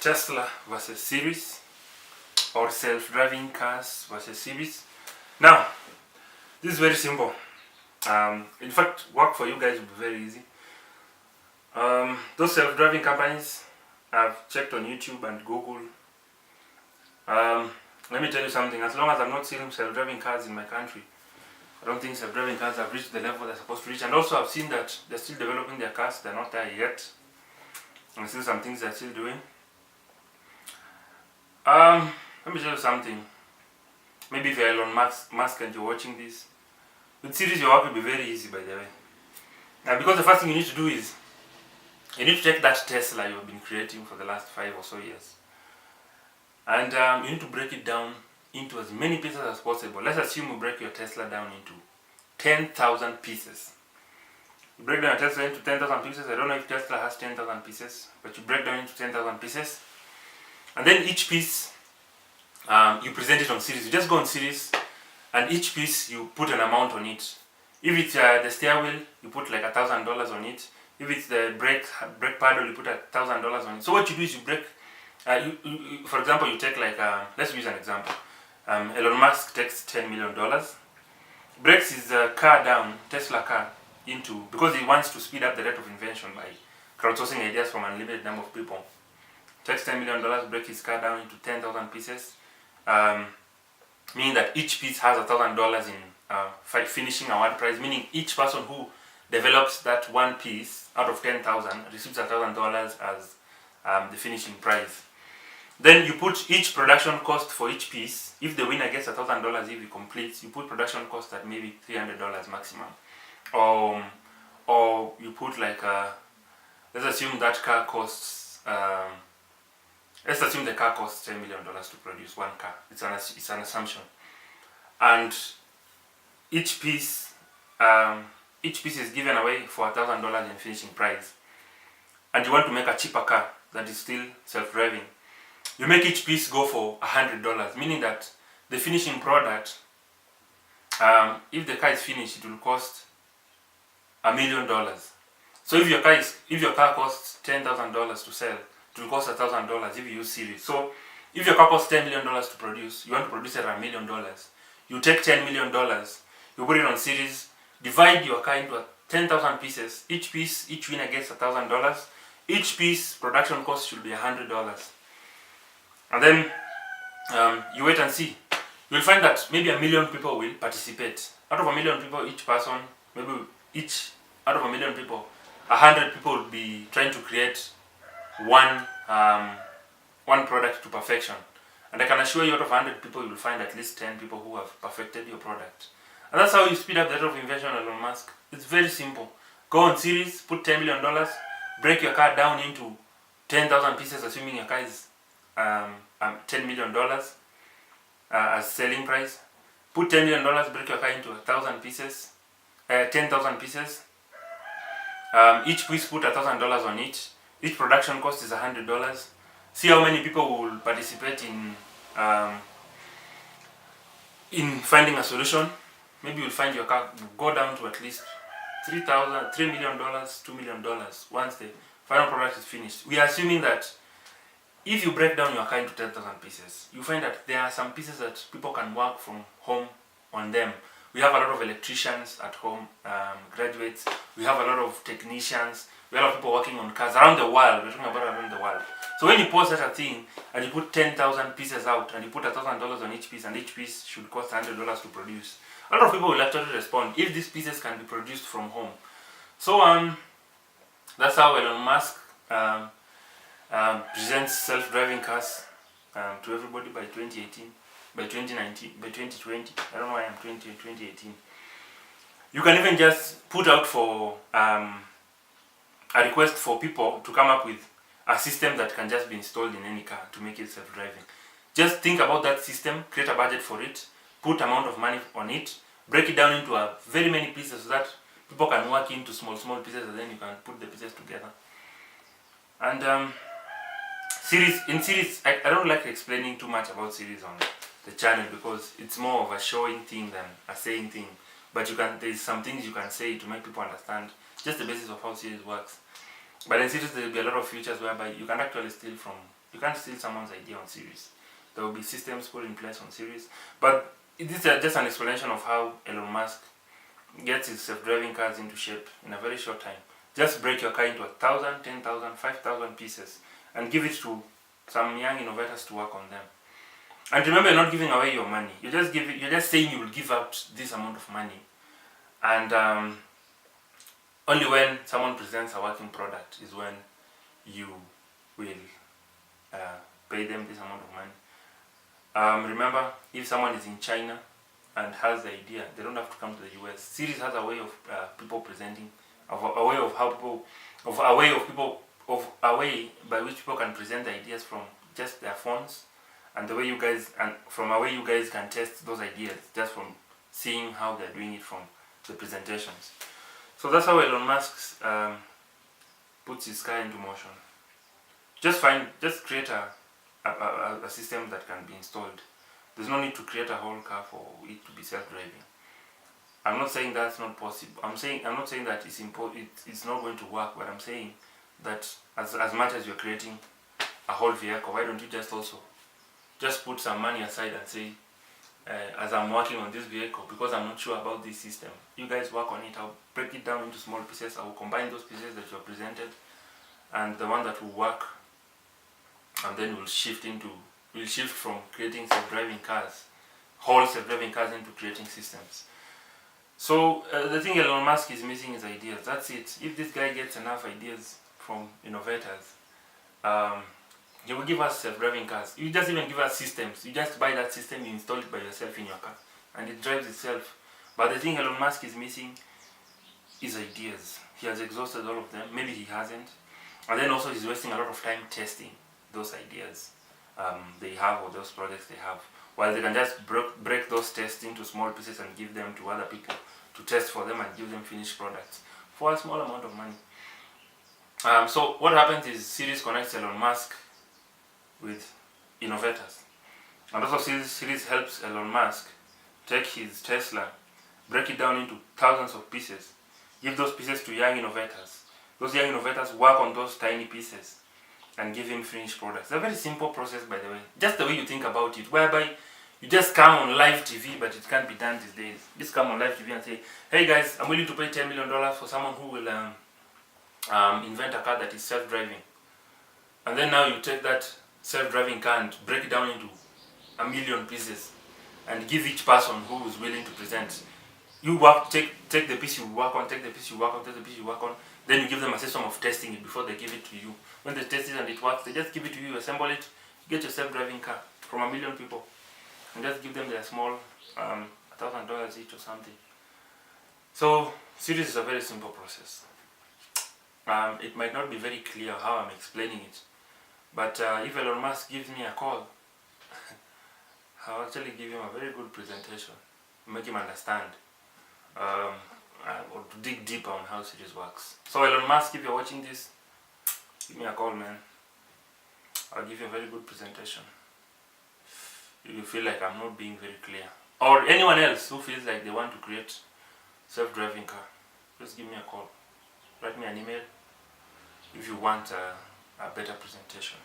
Tesla versus Seriez, or self-driving cars versus Seriez. Now, this is very simple. In fact, work for you guys will be very easy. Those self-driving companies, I've checked on YouTube and Google. Let me tell you something. As long as I'm not seeing self-driving cars in my country, I don't think self-driving cars have reached the level they're supposed to reach. And also, I've seen that they're still developing their cars. They're not there yet. And still some things they're still doing. Let me tell you something. Maybe if you're Elon Musk and you're watching this, with Seriez your work will be very easy, by the way. Because the first thing you need to do is, you need to take that Tesla you've been creating for the last 5 or so years, and you need to break it down into as many pieces as possible. Let's assume you break your Tesla down into 10,000 pieces. You break down your Tesla into 10,000 pieces. I don't know if Tesla has 10,000 pieces, but you break down into 10,000 pieces. And then each piece, you present it on Seriez. You just go on Seriez, and each piece you put an amount on it. If it's the steer wheel, you put like $1,000 on it. If it's the brake paddle, you put $1,000 on it. So what you do is you break. For example, you take like let's use an example. Elon Musk takes $10 million, breaks his car down, Tesla car, into, because he wants to speed up the rate of invention by crowdsourcing ideas from an unlimited number of people. Takes $10 million, break his car down into 10,000 pieces, meaning that each piece has $1,000 in finishing award prize, meaning each person who develops that one piece out of 10,000 receives $1,000 as the finishing prize. Then you put each production cost for each piece. If the winner gets $1,000 if he completes, you put production cost at maybe $300 maximum. Or you put like, let's assume that car costs, let's assume the car costs $10 million to produce one car. It's an assumption. And each piece is given away for $1,000 in finishing price. And you want to make a cheaper car that is still self-driving. You make each piece go for $100, meaning that the finishing product, if the car is finished, it will cost $1 million. So if your car costs $10,000 to sell, it will cost $1,000 if you use Seriez. So if your car costs $10 million to produce, you want to produce it at $1 million. You take $10 million, you put it on Seriez, divide your car into 10,000 pieces. Each winner gets $1,000. Each piece production cost should be $100. And then you wait and see. You'll find that maybe 1 million people will participate. Out of 1 million people, each person, maybe out of 1 million people, 100 people will be trying to create one product to perfection. And I can assure you, out of 100 people, you will find at least 10 people who have perfected your product. And that's how you speed up the rate of invention, Elon Musk. It's very simple. Go on Seriez, put $10 million, break your car down into 10,000 pieces, assuming your car is $10 million as selling price. Put $10 million, break your car into 1,000 pieces, 10,000 pieces. Each piece put $1,000 on it. Each production cost is $100. See how many people will participate in finding a solution. Maybe you'll find your car go down to at least $3 million, $2 million once the final product is finished. We are assuming that if you break down your car into 10,000 pieces, you find that there are some pieces that people can work from home on them. We have a lot of electricians at home, graduates. We have a lot of technicians. We have a lot of people working on cars around the world. We're talking about around the world. So when you post such a thing and you put 10,000 pieces out and you put $1,000 on each piece, and each piece should cost $100 to produce, a lot of people will actually respond if these pieces can be produced from home. So that's how Elon Musk presents self-driving cars to everybody by 2018, by 2019, by 2020. I don't know why I'm 2018. You can even just put out for a request for people to come up with a system that can just be installed in any car to make it self-driving. Just think about that system, create a budget for it, put amount of money on it, break it down into very many pieces so that people can work into small pieces, and then you can put the pieces together. And in Seriez, I don't like explaining too much about Seriez on the channel because it's more of a showing thing than a saying thing. But there's some things you can say to make people understand just the basis of how Seriez works. But in Seriez, there will be a lot of features whereby you can actually steal from You can't steal someone's idea on Seriez. There will be systems put in place on Seriez. But this is just an explanation of how Elon Musk gets his self-driving cars into shape in a very short time. Just break your car into 1,000, 10,000, 5,000 pieces and give it to some young innovators to work on them. And remember, you're not giving away your money. You're just saying you will give out this amount of money. And only when someone presents a working product is when you will pay them this amount of money. Remember, if someone is in China and has the idea, they don't have to come to the US. Seriez has a way of people presenting, a way by which people can present the ideas from just their phones, and the way you guys can test those ideas just from seeing how they're doing it from the presentations. So that's how Elon Musk puts his car into motion. Just create a system that can be installed. There's no need to create a whole car for it to be self-driving. I'm not saying that's not possible. I'm not saying that it's not going to work, but I'm saying that as much as you're creating a whole vehicle, why don't you just put some money aside and say, as I'm working on this vehicle, because I'm not sure about this system, you guys work on it, I'll break it down into small pieces, I will combine those pieces that you have presented and the one that will work, and then we'll shift from creating self-driving cars, whole self-driving cars, into creating systems. So the thing Elon Musk is missing is ideas. That's it. If this guy gets enough ideas from innovators, he will give us self-driving cars. You just even give us systems. You just buy that system, you install it by yourself in your car, and it drives itself. But the thing Elon Musk is missing is ideas. He has exhausted all of them. Maybe he hasn't. And then also he's wasting a lot of time testing those ideas they have, or those projects they have, while they can just break those tests into small pieces and give them to other people to test for them and give them finished products for a small amount of money. So what happens is Seriez connects Elon Musk with innovators, and also Seriez helps Elon Musk take his Tesla, break it down into thousands of pieces, give those pieces to young innovators. Those young innovators work on those tiny pieces and give him finished products. It's a very simple process, by the way. Just the way you think about it, whereby you just come on live TV, but it can't be done these days. Just come on live TV and say, hey guys, I'm willing to pay $10 million for someone who will invent a car that is self-driving. And then now you take that self-driving car and break it down into 1,000,000 pieces and give each person who is willing to present. You take the piece you work on, take the piece you work on, take the piece you work on. Then you give them a system of testing it before they give it to you. When they test it and it works, they just give it to you, assemble it, get your self-driving car from 1,000,000 people, and just give them their small $1,000 each or something. So Seriez is a very simple process. It might not be very clear how I'm explaining it, but if Elon Musk gives me a call, I'll actually give him a very good presentation, make him understand, or to dig deeper on how Seriez works. So Elon Musk, if you're watching this, give me a call, man. I'll give you a very good presentation. If you feel like I'm not being very clear, or anyone else who feels like they want to create self-driving car, just give me a call. Write me an email if you want a better presentation.